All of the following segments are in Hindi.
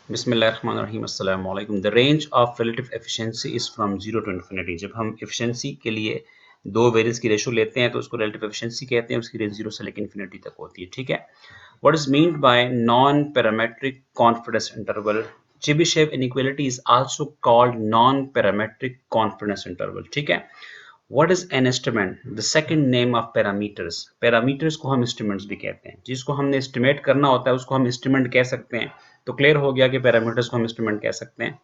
बिस्मिल्लाहिर्रहमानिर्रहीम अस्सलाम वालेकुम। The range of relative efficiency is from 0 to infinity. जब हम एफिशिएंसी के लिए दो वेरिएंस की रेशो लेते हैं तो उसको रिलेटिव एफिशिएंसी कहते हैं। उसकी रेंज 0 से लेकर इन्फिनिटी तक होती है। ठीक है। What is meant by non parametric confidence interval? Chebyshev inequality is also called non parametric confidence interval. ठीक है। What is an estimate? The second name of parameters. Parameters को हम estimates भी कहते हैं। जिसको हमने estimate करना होता है उसको हम estimate कह सकते हैं। तो क्लियर हो गया कि parameters को हम estimate कह सकते हैं।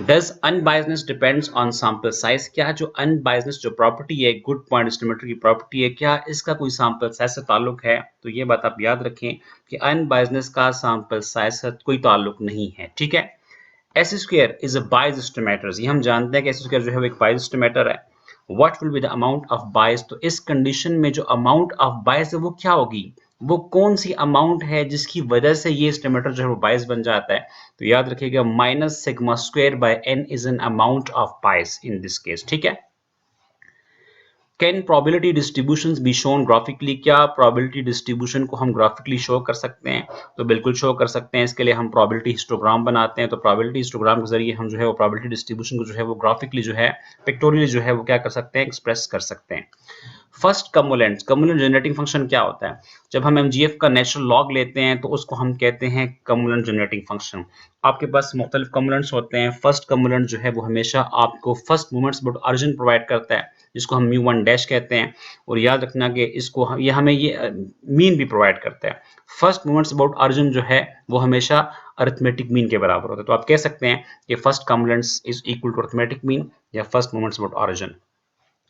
Does unbiasedness depends on sample size? क्या जो unbiasedness जो प्रॉपर्टी है, गुड पॉइंट एस्टिमेटर की प्रॉपर्टी है, क्या इसका कोई सैंपल साइज से ताल्लुक है? तो ये बात आप याद रखें कि अनबायसनेस का सैंपल साइज से कोई ताल्लुक नहीं है। ठीक है। S square is a bias estimator. ये हम जानते हैं कि एस स्क्वायर जो है वो एक बायस एस्टिमेटर है। What will be the amount of बायस? तो इस कंडीशन में जो अमाउंट ऑफ बायस है वो क्या होगी? वो कौन सी अमाउंट है जिसकी वजह से ये एस्टिमेटर जो है वो बायस बन जाता है? तो याद रखिएगा minus sigma square by n is an amount of bias in this case. ठीक है। Can probability distributions be shown graphically? क्या प्रोबेबिलिटी डिस्ट्रीब्यूशन को हम ग्राफिकली शो कर सकते हैं? तो बिल्कुल शो कर सकते हैं। इसके लिए हम प्रोबेबिलिटी हिस्टोग्राम बनाते हैं। तो प्रोबेबिलिटी हिस्टोग्राम के जरिए हम जो है वो प्रोबेबिलिटी डिस्ट्रीब्यूशन को जो है वो ग्राफिकली जो है पिक्टोरियली जो है वो क्या कर सकते हैं, एक्सप्रेस कर सकते हैं। फर्स्ट कमुलेंट जनरेटिंग फंक्शन क्या होता है? जब हम एमजीएफ का नेचुरल लॉग लेते हैं तो उसको हम कहते हैं कमुलेंट जनरेटिंग फंक्शन। आपके पास मुख्तलिफ कमुलेंट्स होते हैं। फर्स्ट कमुलेंट जो है वो हमेशा आपको first moments about origin provide करता है, जिसको हम म्यू वन डैश कहते हैं। और याद रखना कि इसको ये हमें ये मीन भी प्रोवाइड करता है। फर्स्ट मोमेंट्स अबाउट ओरिजिन जो है वो हमेशा अरिथमेटिक मीन के बराबर होता है। तो आप कह सकते हैं कि first cumulants is equal to arithmetic mean या first moments about origin.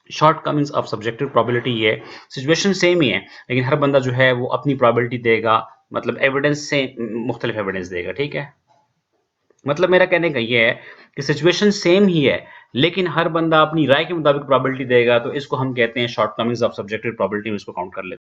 Shortcomings of subjective probability ये सिचुएशन सेम ही है, लेकिन हर बंदा जो है वो अपनी प्रोबेबिलिटी देगा, मतलब एविडेंस से मुख्तलिफ एविडेंस देगा। ठीक है। मतलब मेरा कहने का ये है कि सिचुएशन सेम ही है, लेकिन हर बंदा अपनी राय के मुताबिक प्रोबेबिलिटी देगा। तो इसको हम कहते हैं शॉर्टकमिंग्स ऑफ सब्जेक्टिव प्रोबेबिलिटी में इसको काउंट कर लेते हैं।